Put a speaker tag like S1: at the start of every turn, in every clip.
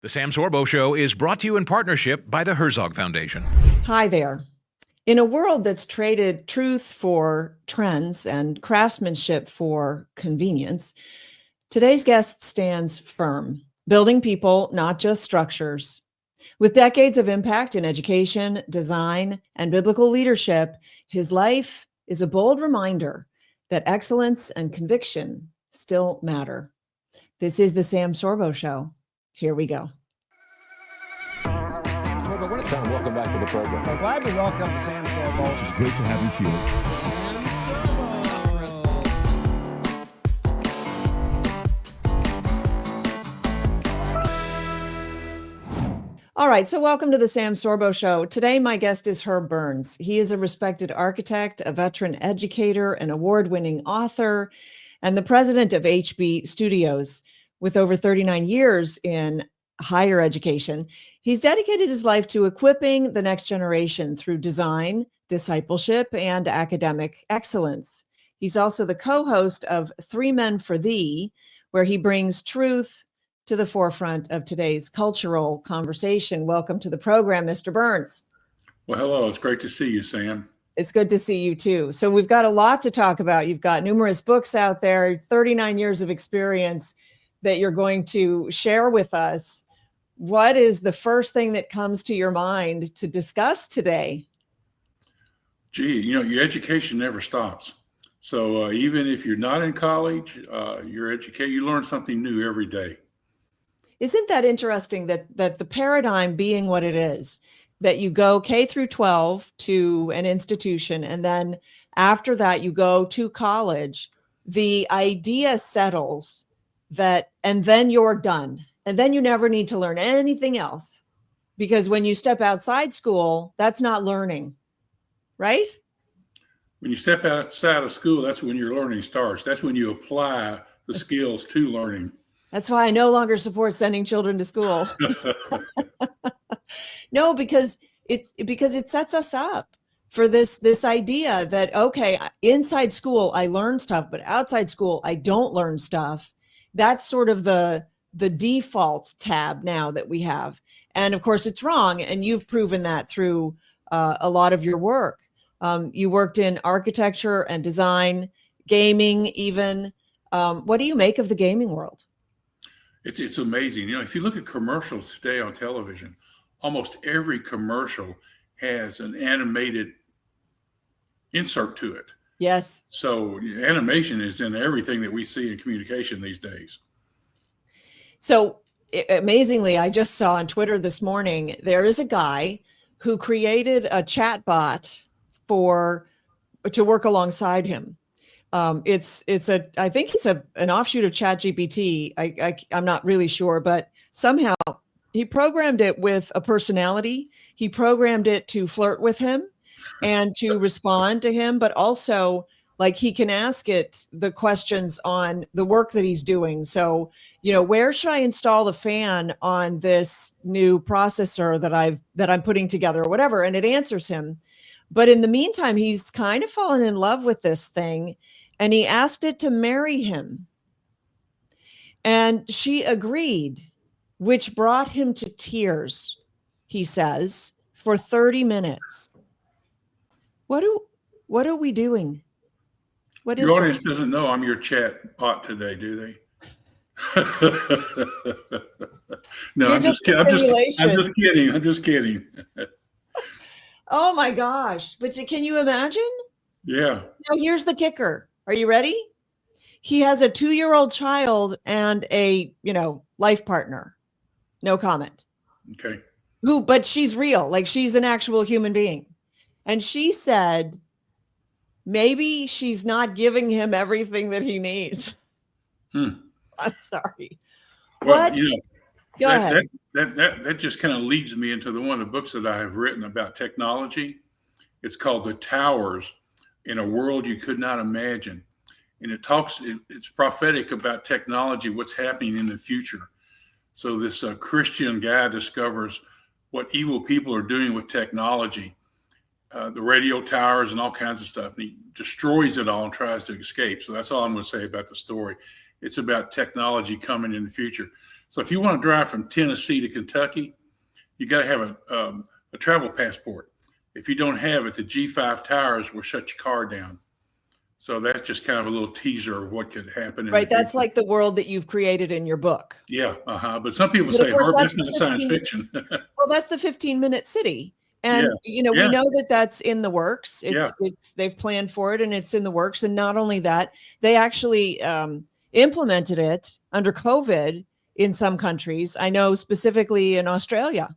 S1: The Sam Sorbo Show is brought to you in partnership by the Herzog Foundation.
S2: Hi there. In a world that's traded truth for trends and craftsmanship for convenience, today's guest stands firm, building people, not just structures. With decades of impact in education, design, and biblical leadership, his life is a bold reminder that excellence and conviction still matter. This is the Sam Sorbo Show. Here we go.
S3: Sam Sorbo,
S4: Sam, welcome back to the program.
S3: I'm glad to welcome Sam Sorbo.
S5: It's great to have you here.
S2: All right, so welcome to the Sam Sorbo Show. Today, my guest is Herb Burns. He is a respected architect, a veteran educator, an award-winning author, and the president of HB Studios. With over 39 years in higher education, he's dedicated his life to equipping the next generation through design, discipleship, and academic excellence. He's also the co-host of Three Men for Thee, where he brings truth to the forefront of today's cultural conversation. Welcome to the program, Mr. Burns.
S6: Well, hello. It's great to see you, Sam.
S2: It's good to see you too. So we've got a lot to talk about. You've got numerous books out there, 39 years of experience that you're going to share with us. What is the first thing that comes to your mind to discuss today?
S6: Gee, your education never stops. So even if you're not in college, you learn something new every day.
S2: Isn't that interesting that the paradigm being what it is, that you go K through 12 to an institution, and then after that you go to college, the idea settles that, and then you're done. And then you never need to learn anything else, because when you step outside school, that's not learning, right?
S6: When you step outside of school, that's when your learning starts. That's when you apply the skills to learning.
S2: That's why I no longer support sending children to school. No, because it sets us up for this idea that, okay, inside school, I learn stuff, but outside school, I don't learn stuff. That's sort of the default tab now that we have. And of course it's wrong. And you've proven that through a lot of your work. You worked in architecture and design, gaming even. What do you make of the gaming world?
S6: It's amazing. If you look at commercials today on television, almost every commercial has an animated insert to it.
S2: Yes.
S6: So animation is in everything that we see in communication these days.
S2: So amazingly, I just saw on Twitter this morning, there is a guy who created a chat bot to work alongside him. I think it's an offshoot of ChatGPT. I'm not really sure, but somehow he programmed it with a personality. He programmed it to flirt with him and to respond to him, but also like he can ask it the questions on the work that he's doing. So, where should I install the fan on this new processor that I'm putting together or whatever? And it answers him. But in the meantime, he's kind of fallen in love with this thing, and he asked it to marry him. And she agreed, which brought him to tears, he says, for 30 minutes. What are we doing? What is
S6: your audience doesn't know I'm your chat bot today, do they? No, I'm just kidding.
S2: Oh my gosh. But can you imagine?
S6: Yeah.
S2: Now here's the kicker. Are you ready? He has a 2-year-old child and a, life partner. No comment.
S6: Okay.
S2: But she's real. Like she's an actual human being. And she said, maybe she's not giving him everything that he needs. I'm sorry.
S6: Well,
S2: what? Go ahead.
S6: That just kind of leads me into one of the books that I have written about technology. It's called The Towers in a World You Could Not Imagine. And it's prophetic about technology, what's happening in the future. So this Christian guy discovers what evil people are doing with technology, the radio towers and all kinds of stuff. And he destroys it all and tries to escape. So that's all I'm going to say about the story. It's about technology coming in the future. So if you want to drive from Tennessee to Kentucky, you got to have a travel passport. If you don't have it, the G5 towers will shut your car down. So that's just kind of a little teaser of what could happen.
S2: Right. That's like the world that you've created in your book.
S6: Yeah. But some people
S2: But
S6: say,
S2: of course,
S6: that's not science fiction.
S2: Well, that's the 15-minute city. And,
S6: Yeah.
S2: we know that that's in the works.
S6: Yeah.
S2: They've planned for it and it's in the works. And not only that, they actually implemented it under COVID in some countries. I know specifically in Australia,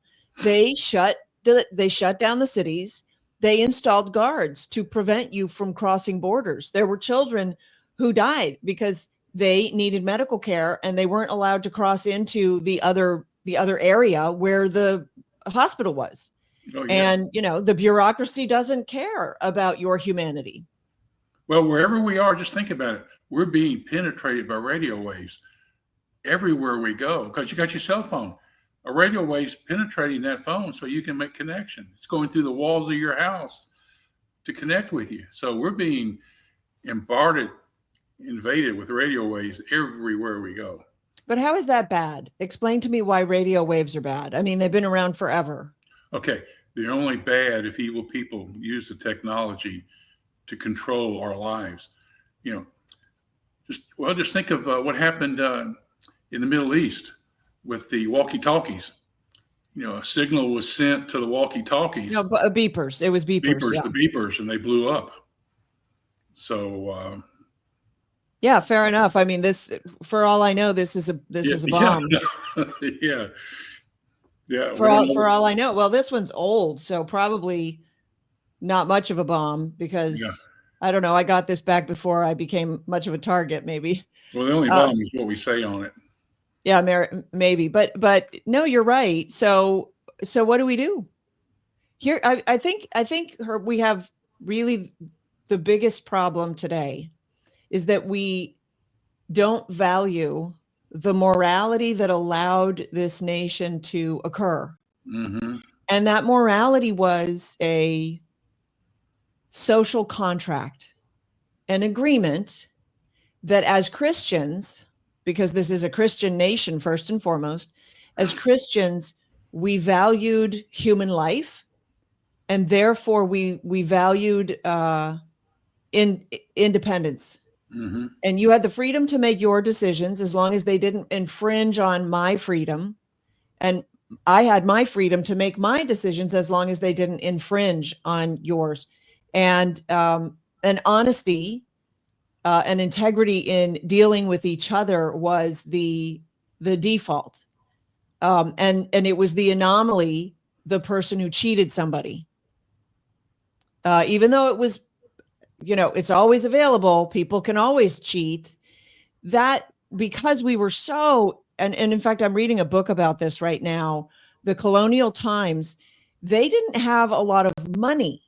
S2: they shut down the cities. They installed guards to prevent you from crossing borders. There were children who died because they needed medical care and they weren't allowed to cross into the other area where the hospital was.
S6: Oh, yeah.
S2: And, the bureaucracy doesn't care about your humanity.
S6: Well, wherever we are, just think about it. We're being penetrated by radio waves everywhere we go because you got your cell phone. A radio wave's penetrating that phone so you can make connection. It's going through the walls of your house to connect with you. So we're being invaded with radio waves everywhere we go.
S2: But how is that bad? Explain to me why radio waves are bad. I mean, they've been around forever.
S6: Okay, they're only bad if evil people use the technology to control our lives. Just think of what happened in the Middle East with the walkie-talkies. A signal was sent to the walkie-talkies.
S2: Beepers. It was beepers. Yeah.
S6: The beepers, and they blew up. So.
S2: Yeah, fair enough. I mean, for all I know, this is a bomb.
S6: Yeah. Yeah.
S2: For all I know. Well, this one's old, so probably not much of a bomb because I don't know. I got this back before I became much of a target, maybe.
S6: Well, the only bomb is what we say on it.
S2: Yeah, maybe, but no, you're right. So what do we do here? I think we have really the biggest problem today is that we don't value the morality that allowed this nation to occur.
S6: Mm-hmm.
S2: And that morality was a social contract, an agreement that as Christians, because this is a Christian nation, first and foremost, as Christians, we valued human life, and therefore we valued independence.
S6: Mm-hmm.
S2: And you had the freedom to make your decisions as long as they didn't infringe on my freedom. And I had my freedom to make my decisions as long as they didn't infringe on yours. And honesty and integrity in dealing with each other was the default. And it was the anomaly, the person who cheated somebody. Even though it was, it's always available, people can always cheat. That because we were so, and in fact, I'm reading a book about this right now, the colonial times, they didn't have a lot of money.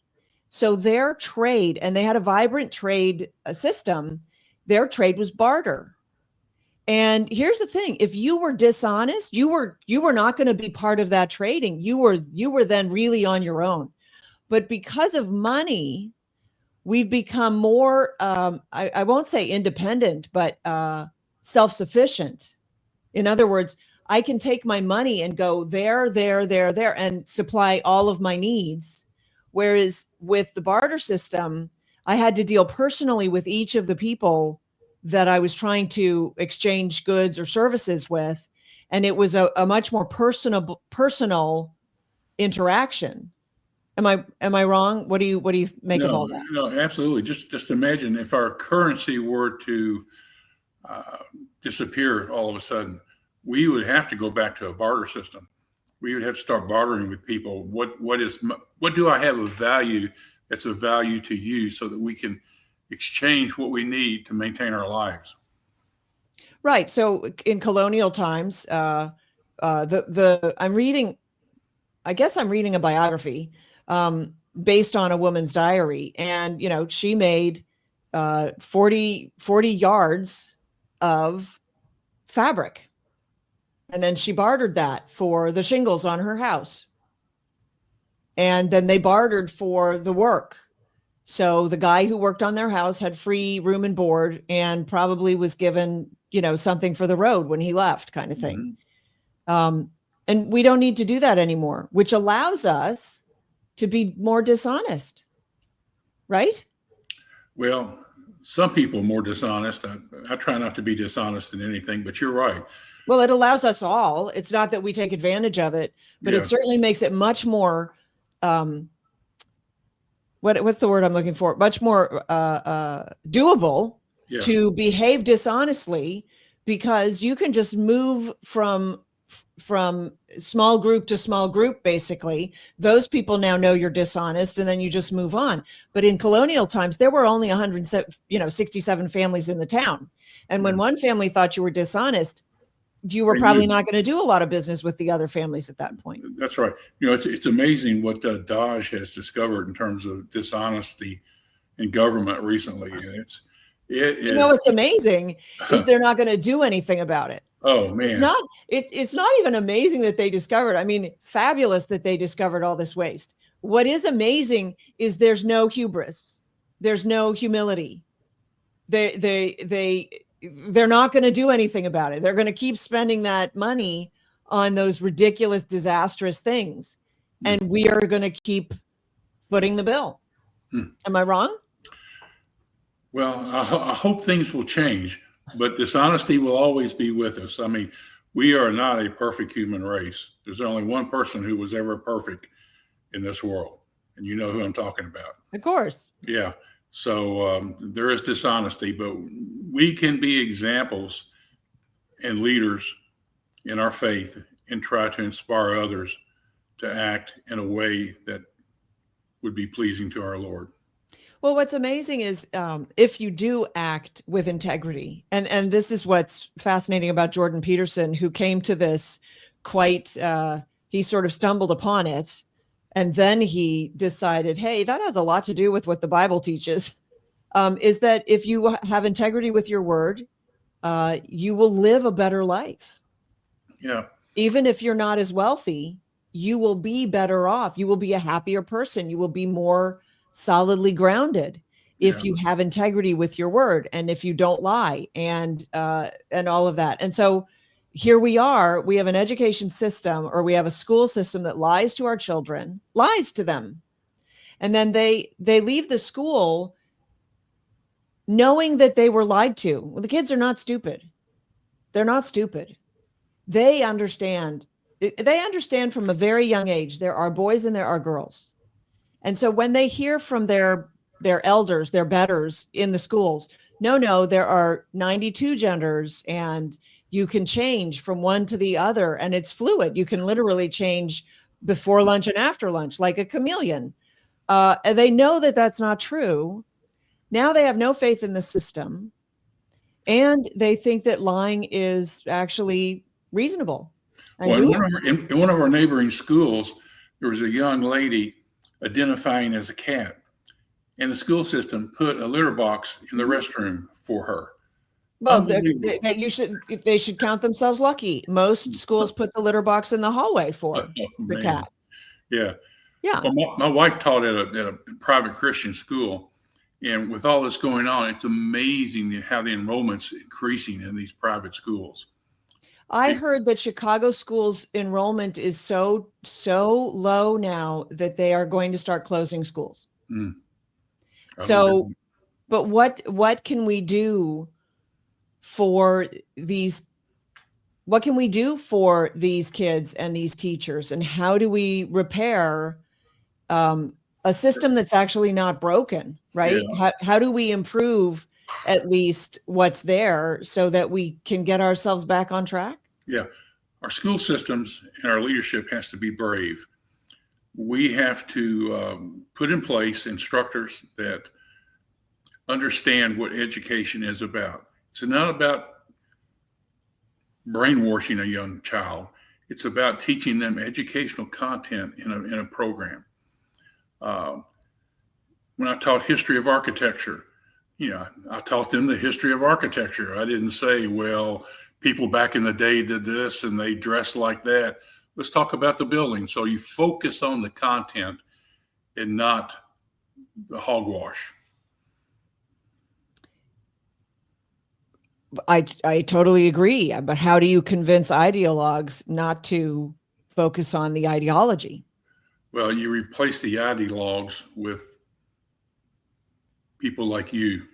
S2: So their trade, and they had a vibrant trade system, their trade was barter. And here's the thing, if you were dishonest, you were not going to be part of that trading. You were then really on your own. But because of money, we've become more, I won't say independent, but self-sufficient. In other words, I can take my money and go there, and supply all of my needs. Whereas with the barter system, I had to deal personally with each of the people that I was trying to exchange goods or services with. And it was a much more personal interaction. Am I wrong? What do you make of all that?
S6: No, absolutely. Just imagine if our currency were to disappear all of a sudden, we would have to go back to a barter system. We would have to start bartering with people. What do I have of value that's of value to you, so that we can exchange what we need to maintain our lives.
S2: Right. So in colonial times, I'm reading a biography based on a woman's diary, and she made 40 yards of fabric. And then she bartered that for the shingles on her house. And then they bartered for the work. So the guy who worked on their house had free room and board and probably was given, something for the road when he left, kind of thing. And we don't need to do that anymore, which allows us to be more dishonest, right?
S6: Well, some people are more dishonest. I try not to be dishonest in anything, but you're right.
S2: Well, it allows us all. It's not that we take advantage of it, but
S6: Yeah.
S2: it certainly makes it much more, what's the word I'm looking for? Much more doable
S6: Yeah.
S2: to behave dishonestly, because you can just move from small group to small group. Basically, those people now know you're dishonest, and then you just move on. But in colonial times, there were only 167 families in the town, and when one family thought you were dishonest, you were probably not going to do a lot of business with the other families at that point.
S6: That's right. It's amazing what Dodge has discovered in terms of dishonesty in government recently.
S2: What's amazing is they're not going to do anything about it.
S6: Oh man,
S2: it's not even amazing that they discovered. I mean, fabulous that they discovered all this waste. What is amazing is there's no hubris, there's no humility. They're not going to do anything about it. They're going to keep spending that money on those ridiculous, disastrous things, and we are going to keep footing the bill. Am I wrong?
S6: Well, I hope things will change, but dishonesty will always be with us. I mean, we are not a perfect human race. There's only one person who was ever perfect in this world, and you know who I'm talking about.
S2: Of course.
S6: Yeah. So there is dishonesty, but we can be examples and leaders in our faith and try to inspire others to act in a way that would be pleasing to our Lord.
S2: Well, what's amazing is if you do act with integrity, and this is what's fascinating about Jordan Peterson, who came to this quite, he sort of stumbled upon it, and then he decided, hey, that has a lot to do with what the Bible teaches, is that if you have integrity with your word, you will live a better life.
S6: Yeah.
S2: Even if you're not as wealthy, you will be better off. You will be a happier person. You will be more solidly grounded if you have integrity with your word, and if you don't lie, and all of that. And so here we are, we have an education system, or we have a school system that lies to our children, lies to them. And then they leave the school knowing that they were lied to. Well, the kids are not stupid. They're not stupid. They understand from a very young age, there are boys and there are girls. And so when they hear from their elders, their betters in the schools, no, there are 92 genders, and you can change from one to the other, and it's fluid. You can literally change before lunch and after lunch, like a chameleon. And they know that that's not true. Now they have no faith in the system, and they think that lying is actually reasonable.
S6: Well, in one of our neighboring schools, there was a young lady identifying as a cat, and the school system put a litter box in the restroom for her.
S2: Well, they should count themselves lucky. Most schools put the litter box in the hallway for the cat.
S6: Yeah.
S2: Yeah.
S6: Well, my wife taught at a private Christian school, and with all this going on, it's amazing how the enrollment's increasing in these private schools.
S2: I heard that Chicago schools enrollment is so low now that they are going to start closing schools. So, but what can we do for these? What can we do for these kids and these teachers? And how do we repair a system that's actually not broken, right?
S6: Yeah.
S2: How do we improve at least what's there so that we can get ourselves back on track?
S6: Yeah. Our school systems and our leadership has to be brave. We have to put in place instructors that understand what education is about. It's not about brainwashing a young child. It's about teaching them educational content in a program. When I taught history of architecture, I taught them the history of architecture. I didn't say, well, people back in the day did this and they dressed like that. Let's talk about the building. So you focus on the content and not the hogwash.
S2: I totally agree. But how do you convince ideologues not to focus on the ideology?
S6: Well, you replace the ideologues with people like you.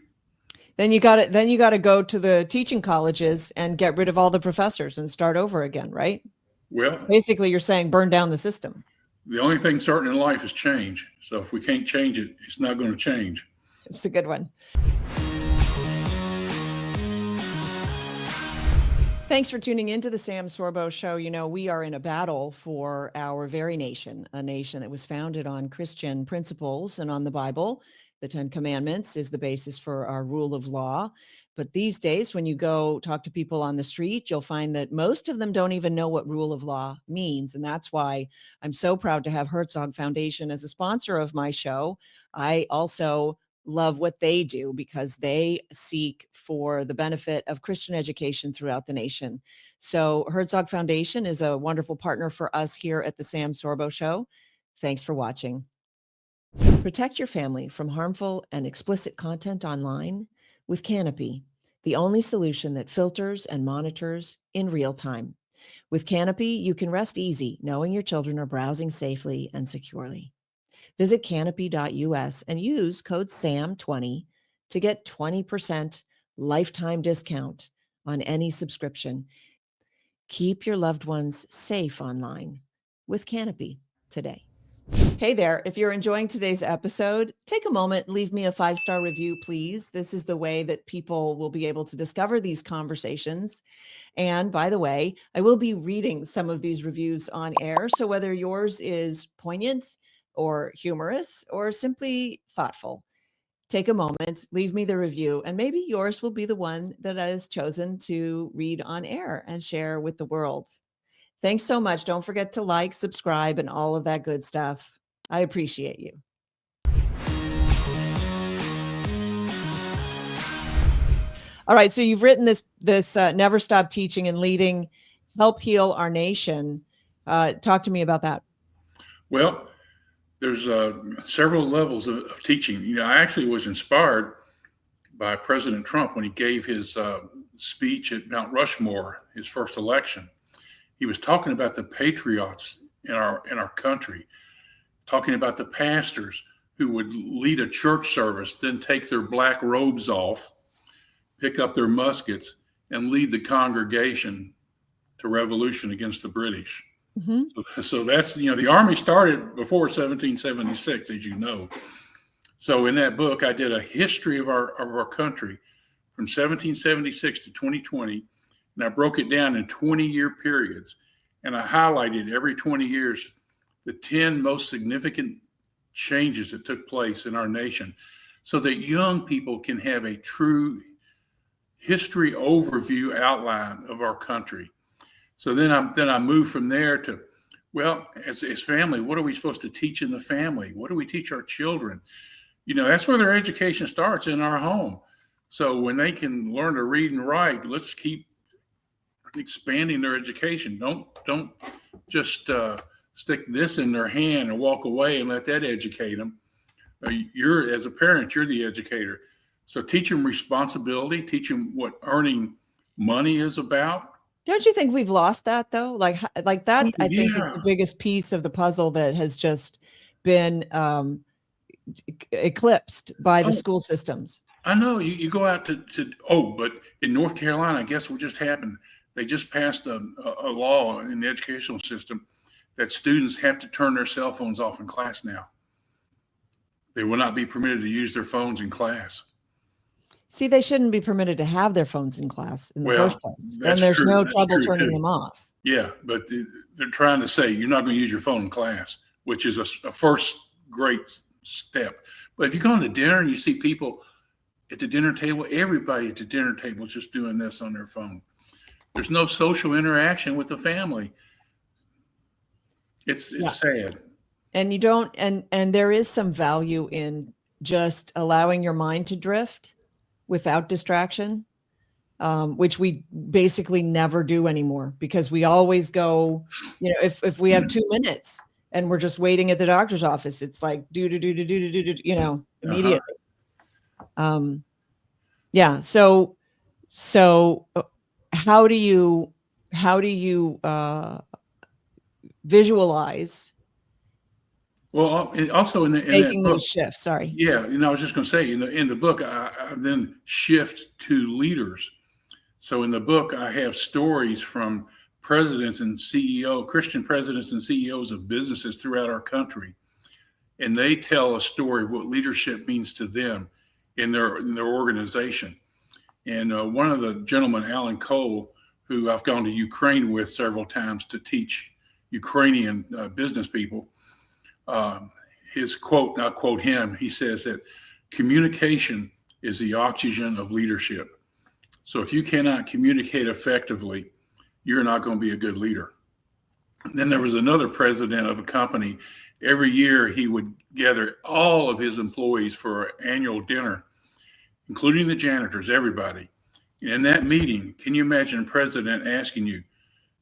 S2: Then you got to go to the teaching colleges and get rid of all the professors and start over again, right?
S6: Well,
S2: Basically, you're saying burn down the system.
S6: the only thing certain in life is change. So if we can't change it, it's not going to change.
S2: It's a good one. Thanks for tuning into the Sam Sorbo Show. You know, we are in a battle for our very nation, a nation that was founded on Christian principles and on the Bible. The 10 Commandments is the basis for our rule of law. But these days, when you go talk to people on the street, you'll find that most of them don't even know what rule of law means. And that's why I'm so proud to have Herzog Foundation as a sponsor of my show. I also love what they do because they seek for the benefit of Christian education throughout the nation. So Herzog Foundation is a wonderful partner for us here at the Sam Sorbo Show. Thanks for watching. Protect your family from harmful and explicit content online with Canopy, the only solution that filters and monitors in real time. With Canopy, you can rest easy knowing your children are browsing safely and securely. Visit canopy.us and use code SAM20 to get 20% lifetime discount on any subscription. Keep your loved ones safe online with Canopy today. Hey there, if you're enjoying today's episode, take a moment, leave me a 5-star review, please. This is the way that people will be able to discover these conversations. And by the way, I will be reading some of these reviews on air. So whether yours is poignant or humorous or simply thoughtful, take a moment, leave me the review, and maybe yours will be the one that is chosen to read on air and share with the world. Thanks so much. Don't forget to like, subscribe, and all of that good stuff. I appreciate you. All right, so you've written this Never Stop Teaching and Leading, Help Heal Our Nation. Talk to me about that.
S6: Well, there's several levels of teaching. You know, I actually was inspired by President Trump when he gave his speech at Mount Rushmore, his first election. He was talking about the patriots in our country, talking about the pastors who would lead a church service, then take their black robes off, pick up their muskets, and lead the congregation to revolution against the British. Mm-hmm. So that's, you know, the Army started before 1776, as you know. So in that book, I did a history of our country from 1776 to 2020, and I broke it down in 20-year periods. And I highlighted every 20 years the 10 most significant changes that took place in our nation so that young people can have a true history overview outline of our country. So then I moved from there to, well, as family, what are we supposed to teach in the family? What do we teach our children? You know, that's where their education starts, in our home. So when they can learn to read and write, let's keep expanding their education. Don't just stick this in their hand and walk away and let that educate them. You're, as a parent, you're the educator. So teach them responsibility, teach them what earning money is about.
S2: Don't you think we've lost that though? Like that, I think is the biggest piece of the puzzle that has just been eclipsed by the school systems.
S6: I know you go out but in North Carolina, guess what just happened? They just passed a law in the educational system that students have to turn their cell phones off in class now. They will not be permitted to use their phones in class.
S2: See, they shouldn't be permitted to have their phones in class in the first place. Then there's
S6: true.
S2: no
S6: That's
S2: trouble
S6: true
S2: turning
S6: too.
S2: them off.
S6: Yeah, but they're trying to say you're not going to use your phone in class, which is a first great step. But if you go on to dinner and you see people at the dinner table, everybody at the dinner table is just doing this on their phone. There's no social interaction with the family. It's sad.
S2: And you don't, and there is some value in just allowing your mind to drift without distraction, which we basically never do anymore because we always go, you know, if we have 2 minutes and we're just waiting at the doctor's office, it's like you know, immediately. Yeah. So So how do you visualize
S6: Well, also in that
S2: making
S6: book,
S2: those shifts? Sorry.
S6: yeah, I was just going to say in the book, I then shift to leaders. So in the book, I have stories from presidents and Christian presidents and CEOs of businesses throughout our country, and they tell a story of what leadership means to them in their organization. And one of the gentlemen, Alan Cole, who I've gone to Ukraine with several times to teach Ukrainian business people, his quote, and I'll quote him, he says that communication is the oxygen of leadership. So if you cannot communicate effectively, you're not going to be a good leader. And then there was another president of a company. Every year he would gather all of his employees for an annual dinner, including the janitors, everybody. And in that meeting, can you imagine a president asking you,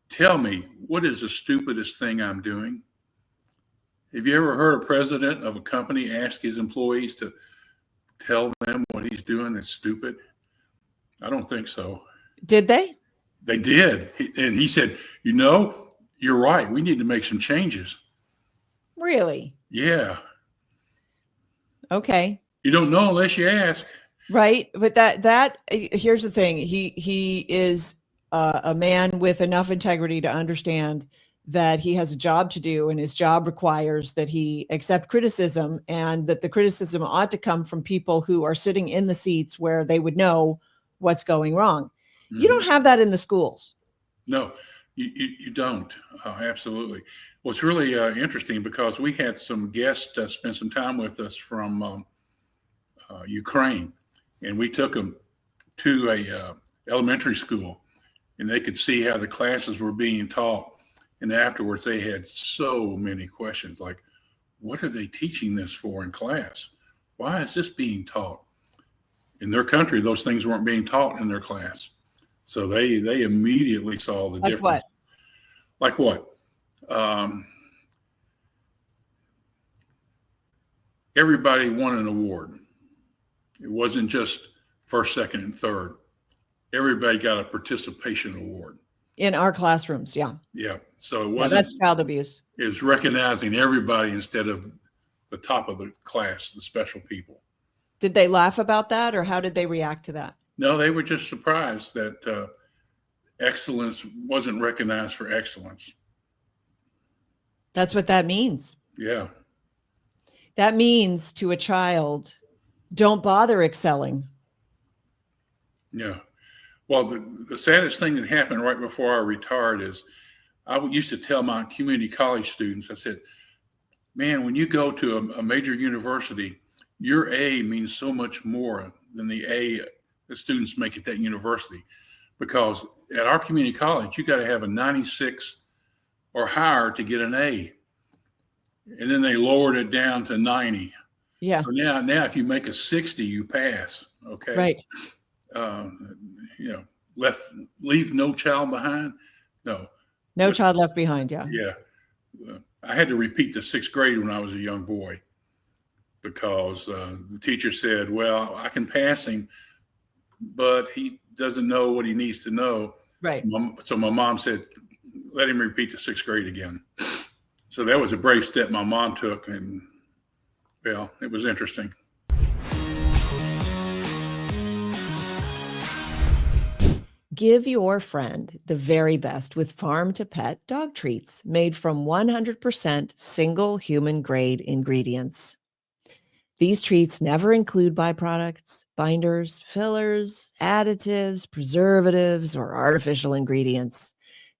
S6: tell me, what is the stupidest thing I'm doing? Have you ever heard a president of a company ask his employees to tell them what he's doing that's stupid? I don't think so.
S2: Did they?
S6: They did. And he said, you're right. We need to make some changes.
S2: Really?
S6: Yeah.
S2: Okay.
S6: You don't know unless you ask.
S2: Right. But here's the thing. He is a man with enough integrity to understand that he has a job to do, and his job requires that he accept criticism, and that the criticism ought to come from people who are sitting in the seats where they would know what's going wrong. Mm-hmm. You don't have that in the schools.
S6: No, you don't. Absolutely. Well, it's really interesting because we had some guests spend some time with us from Ukraine, and we took them to a elementary school, and they could see how the classes were being taught. And afterwards, they had so many questions like, what are they teaching this for in class? Why is this being taught? In their country, those things weren't being taught in their class. So they immediately saw the difference. Like what? Everybody won an award. It wasn't just first, second, and third. Everybody got a participation award.
S2: In our classrooms, yeah.
S6: Yeah. So it wasn't.
S2: That's child abuse.
S6: It was recognizing everybody instead of the top of the class, the special people.
S2: Did they laugh about that, or how did they react to that?
S6: No, they were just surprised that excellence wasn't recognized for excellence.
S2: That's what that means.
S6: Yeah.
S2: That means to a child, don't bother excelling.
S6: Yeah. Well, the saddest thing that happened right before I retired is I used to tell my community college students, I said, man, when you go to a major university, your A means so much more than the A that students make at that university. Because at our community college, you got to have a 96 or higher to get an A. And then they lowered it down to 90.
S2: Yeah.
S6: So now if you make a 60, you pass. Okay.
S2: Right.
S6: Leave no child behind. No
S2: child left behind. Yeah.
S6: Yeah. I had to repeat the 6th grade when I was a young boy because the teacher said, well, I can pass him, but he doesn't know what he needs to know.
S2: Right.
S6: So my mom said, let him repeat the 6th grade again. So that was a brave step my mom took. And well, it was interesting.
S2: Give your friend the very best with farm to pet dog treats made from 100% single human grade ingredients. These treats never include byproducts, binders, fillers, additives, preservatives, or artificial ingredients.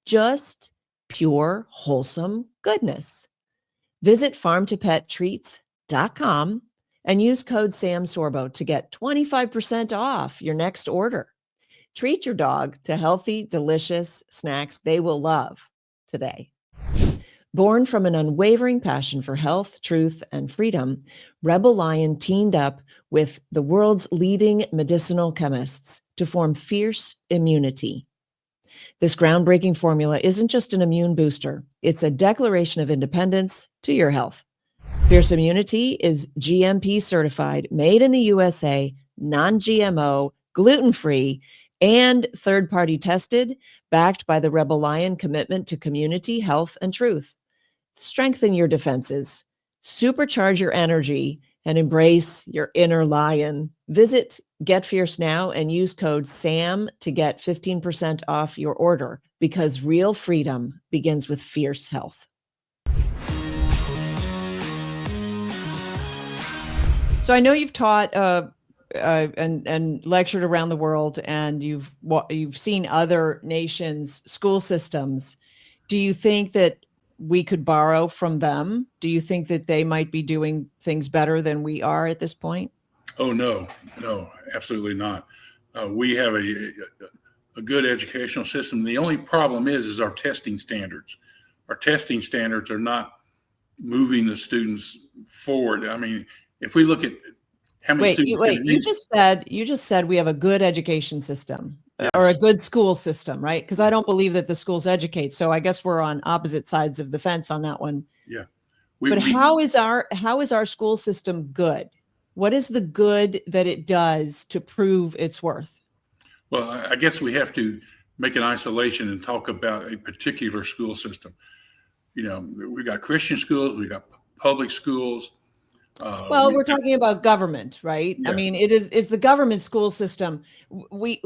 S2: Just pure, wholesome goodness. Visit farmtopettreats.com and use code SAMSORBO to get 25% off your next order. Treat your dog to healthy, delicious snacks they will love today. Born from an unwavering passion for health, truth, and freedom, Rebel Lion teamed up with the world's leading medicinal chemists to form Fierce Immunity. This groundbreaking formula isn't just an immune booster, it's a declaration of independence to your health. Fierce Immunity is GMP certified, made in the USA, non-GMO, gluten-free, and third-party tested, backed by the Rebel Lion commitment to community, health, and truth. Strengthen your defenses, supercharge your energy, and embrace your inner lion. Visit Get Fierce now and use code SAM to get 15% off your order, because real freedom begins with fierce health. So I know you've taught and lectured around the world, and you've seen other nations' school systems. Do you think that we could borrow from them? Do you think that they might be doing things better than we are at this point?
S6: Oh, no, absolutely not. We have a good educational system. The only problem is our testing standards. Our testing standards are not moving the students forward. I mean, if we look at how many students.
S2: You just said we have a good education system.
S6: Yes.
S2: Or a good school system, right? Because I don't believe that the schools educate. So I guess we're on opposite sides of the fence on that one.
S6: Yeah.
S2: How is our school system good? What is the good that it does to prove its worth?
S6: Well, I guess we have to make an isolation and talk about a particular school system. You know, we've got Christian schools, we've got public schools.
S2: Well, we're talking about government, right?
S6: Yeah.
S2: I mean, it's the government school system. We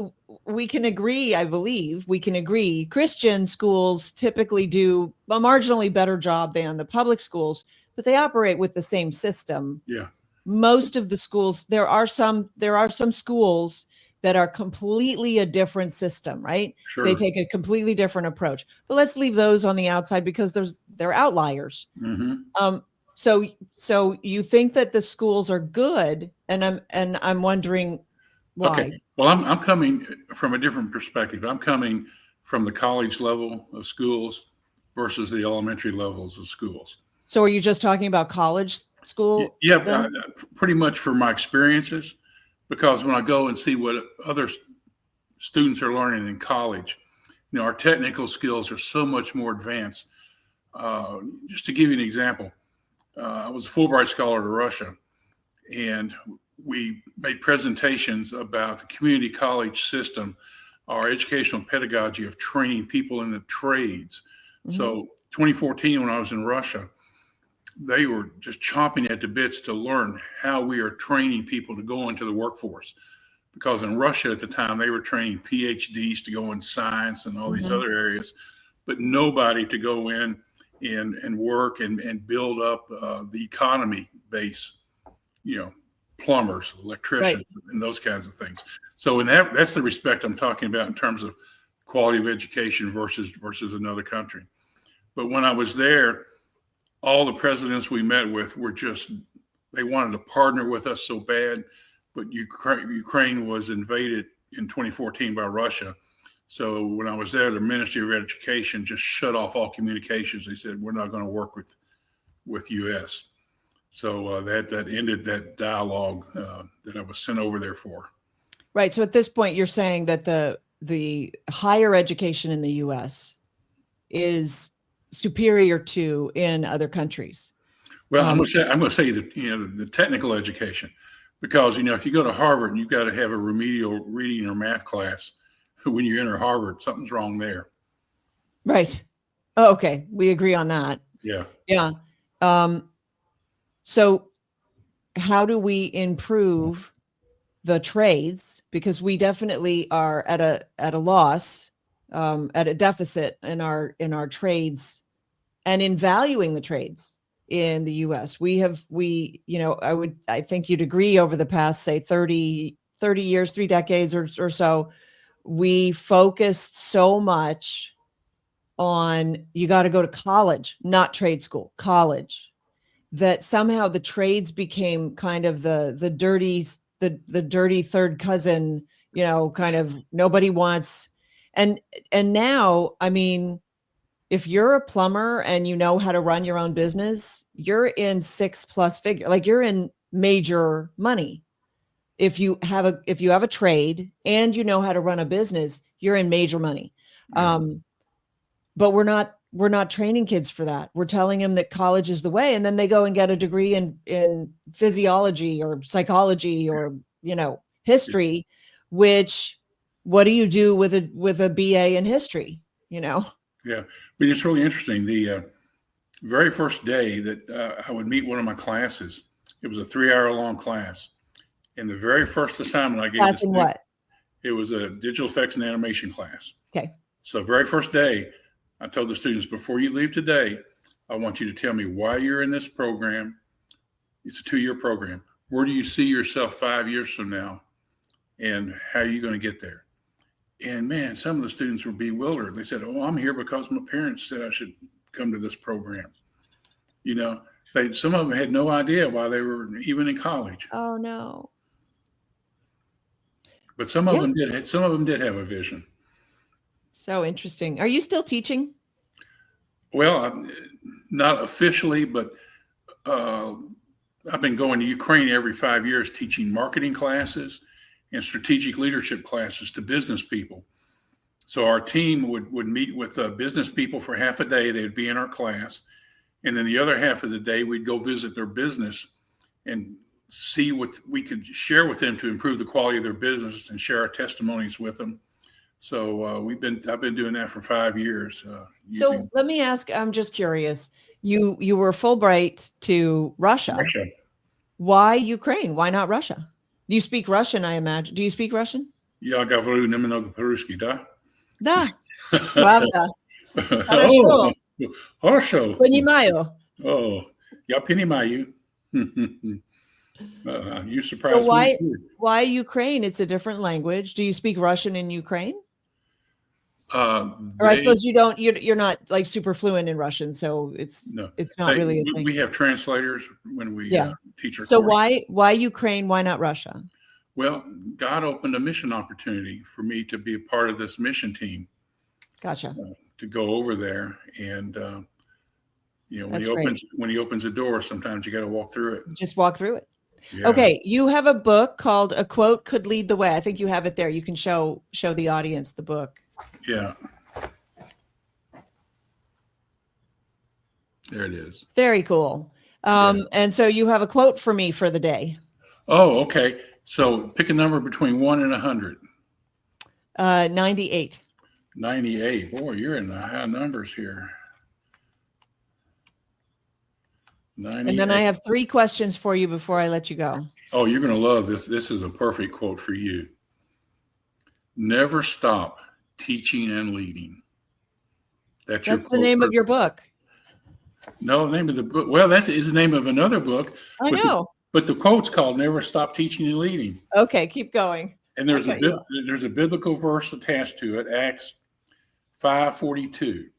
S2: can agree, I believe, we can agree. Christian schools typically do a marginally better job than the public schools, but they operate with the same system.
S6: Yeah.
S2: Most of the schools, there are some schools that are completely a different system, right?
S6: Sure.
S2: They take a completely different approach. But let's leave those on the outside because they're outliers.
S6: Mm-hmm.
S2: So you think that the schools are good, and I'm wondering why.
S6: Okay. Well, I'm coming from a different perspective. I'm coming from the college level of schools versus the elementary levels of schools.
S2: So are you just talking about college school?
S6: Yeah, pretty much for my experiences, because when I go and see what other students are learning in college, you know, our technical skills are so much more advanced. Just to give you an example, I was a Fulbright scholar to Russia, and we made presentations about the community college system, our educational pedagogy of training people in the trades. Mm-hmm. So 2014, when I was in Russia, they were just chomping at the bits to learn how we are training people to go into the workforce. Because in Russia at the time, they were training PhDs to go in science and all these other areas, but nobody to go in and work and build up the economy base, you know, plumbers, electricians, right, and those kinds of things. So that's the respect I'm talking about in terms of quality of education versus another country. But when I was there, all the presidents we met with were they wanted to partner with us so bad, but Ukraine was invaded in 2014 by Russia. So when I was there, the Ministry of Education just shut off all communications. They said, we're not going to work with U.S. So that ended that dialogue that I was sent over there for.
S2: Right. So at this point, you're saying that the higher education in the U.S. is superior to in other countries.
S6: Well, I'm going to say that, you know, the technical education, because, you know, if you go to Harvard and you've got to have a remedial reading or math class, when you enter Harvard, something's wrong there.
S2: Right. Oh, okay. We agree on that.
S6: Yeah.
S2: Yeah. So how do we improve the trades? Because we definitely are at a loss, at a deficit in our trades and in valuing the trades in the US. I think you'd agree, over the past, say 30 years, 3 decades or so, we focused so much on, you got to go to college, not trade school, college, that somehow the trades became kind of the dirty third cousin, you know, kind of nobody wants. And now, I mean, if you're a plumber and you know how to run your own business, you're in 6+ figure, like you're in major money. If you have a trade and you know how to run a business, you're in major money.
S6: Yeah.
S2: But we're not training kids for that. We're telling them that college is the way, and then they go and get a degree in physiology or psychology or, you know, history, which what do you do with a BA in history? You know?
S6: Yeah, but it's really interesting. The very first day that I would meet one of my classes, it was a 3-hour long class. And the very first assignment I gave
S2: Class in what?
S6: it was a digital effects and animation class.
S2: Okay.
S6: So very first day, I told the students, before you leave today, I want you to tell me why you're in this program. It's a 2-year program. Where do you see yourself 5 years from now? And how are you going to get there? And man, some of the students were bewildered. They said, "Oh, I'm here because my parents said I should come to this program." You know, some of them had no idea why they were even in college,
S2: Oh no.
S6: but some of
S2: Yeah.
S6: them did. Some of them did have a vision.
S2: So interesting. Are you still teaching?
S6: Well, not officially, but I've been going to Ukraine every 5 years teaching marketing classes and strategic leadership classes to business people. So our team would meet with business people for half a day. They would be in our class. And then the other half of the day, we'd go visit their business and see what we could share with them to improve the quality of their business and share our testimonies with them. So I've been doing that for 5 years.
S2: So let me ask, I'm just curious. You were Fulbright to Russia. Why Ukraine? Why not Russia? You speak Russian, I imagine. Do you speak Russian?
S6: Я говорю немного по-русски, да?
S2: Да, правда.
S6: Oh,
S2: Хорошо.
S6: хорошо.
S2: Понимаю.
S6: Oh, я понимаю. You
S2: So
S6: surprised me too.
S2: why Ukraine? It's a different language. Do you speak Russian in Ukraine? Or I suppose you don't. You're not like super fluent in Russian, so it's not really a thing.
S6: We have translators when we teach our
S2: So
S6: course.
S2: why Ukraine? Why not Russia?
S6: Well, God opened a mission opportunity for me to be a part of this mission team.
S2: Gotcha.
S6: To go over there, and when
S2: That's
S6: when he opens a door, sometimes you got to walk through it.
S2: Just walk through it.
S6: Yeah.
S2: Okay, you have a book called "A Quote Could Lead the Way." I think you have it there. You can show the audience the book.
S6: Yeah. There it is.
S2: It's very cool. And so you have a quote for me for the day.
S6: Oh, okay. So pick a number between 1 and 100.
S2: 98.
S6: 98. Boy, you're in the high numbers here. 98.
S2: And then I have 3 questions for you before I let you go.
S6: Oh, you're going to love this. This is a perfect quote for you. Never stop teaching and leading. That's
S2: the name of your book.
S6: No, the name of the book. Well, is the name of another book.
S2: I know.
S6: But the quote's called "Never Stop Teaching and Leading."
S2: Okay, keep going.
S6: And there's a biblical verse attached to it, Acts 5:42.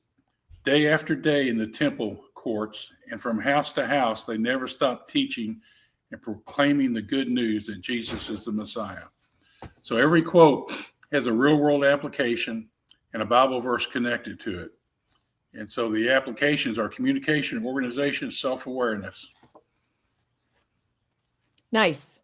S6: Day after day in the temple courts and from house to house, they never stopped teaching and proclaiming the good news that Jesus is the Messiah. So every quote has a real world application and a Bible verse connected to it. And so the applications are communication, organization, self-awareness.
S2: Nice.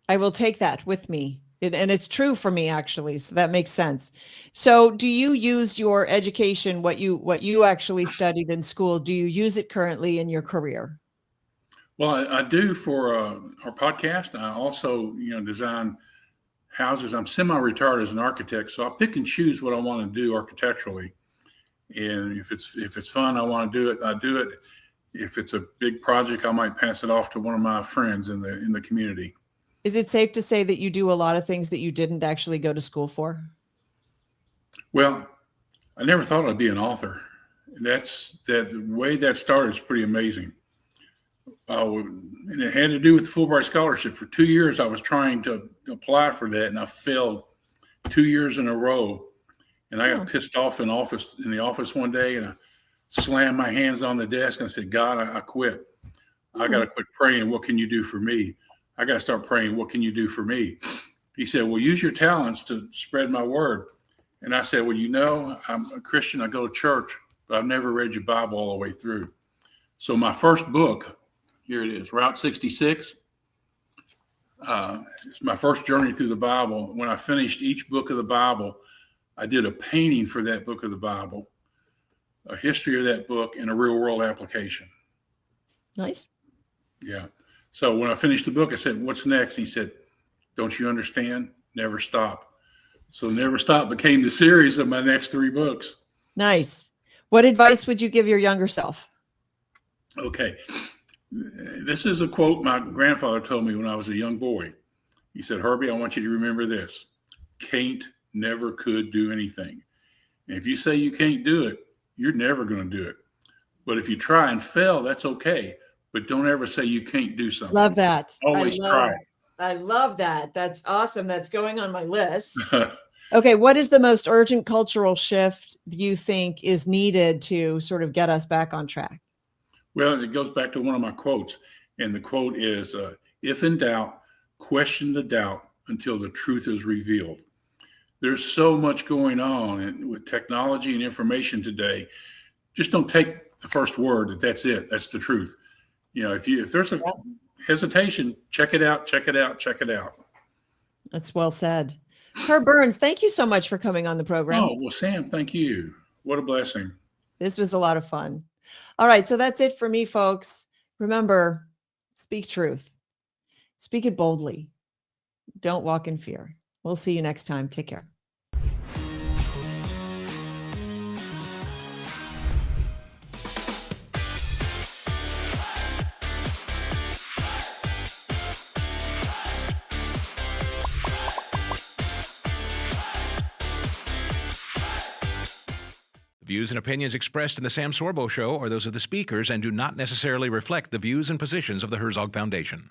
S2: I will take that with me. And it's true for me, actually. So that makes sense. So do you use your education, what you actually studied in school, do you use it currently in your career?
S6: Well, I do for our podcast. I also, design houses. I'm semi-retired as an architect, so I pick and choose what I want to do architecturally. And if it's fun, I want to do it. I do it. If it's a big project, I might pass it off to one of my friends in the community.
S2: Is it safe to say that you do a lot of things that you didn't actually go to school for?
S6: Well, I never thought I'd be an author. The way that started is pretty amazing. And it had to do with the Fulbright scholarship. For 2 years, I was trying to apply for that, and I failed 2 years in a row. And I got pissed off in the office one day, and I slammed my hands on the desk and I said, "God, I quit. I got to quit praying. What can you do for me? I got to start praying. What can you do for me?" He said, "Well, use your talents to spread my word." And I said, "Well, I'm a Christian. I go to church, but I've never read your Bible all the way through." So my first book, here it is, Route 66. It's my first journey through the Bible. When I finished each book of the Bible, I did a painting for that book of the Bible, a history of that book, and a real world application.
S2: Nice.
S6: Yeah. So when I finished the book, I said, "What's next?" He said, "Don't you understand? Never stop. So Never Stop became the series of my next 3 books.
S2: Nice. What advice would you give your younger self?
S6: Okay. This is a quote my grandfather told me when I was a young boy. He said, Herbie, I want you to remember this. Can't, never could do anything. And if you say you can't do it, you're never going to do it. But if you try and fail, that's okay. But don't ever say you can't do something.
S2: Love that.
S6: Always try.
S2: I love that. That's awesome. That's going on my list.
S6: it.
S2: Okay. What is the most urgent cultural shift you think is needed to sort of get us back on track?
S6: Well, it goes back to one of my quotes. And the quote is, if in doubt, question the doubt until the truth is revealed. There's so much going on with technology and information today. Just don't take the first word that's it. That's the truth. If there's a hesitation, check it out.
S2: That's well said. Herb Burns, thank you so much for coming on the program.
S6: Oh, well, Sam, thank you. What a blessing.
S2: This was a lot of fun. All right. So that's it for me, folks. Remember, speak truth. Speak it boldly. Don't walk in fear. We'll see you next time. Take care.
S1: The views and opinions expressed in the Sam Sorbo Show are those of the speakers and do not necessarily reflect the views and positions of the Herzog Foundation.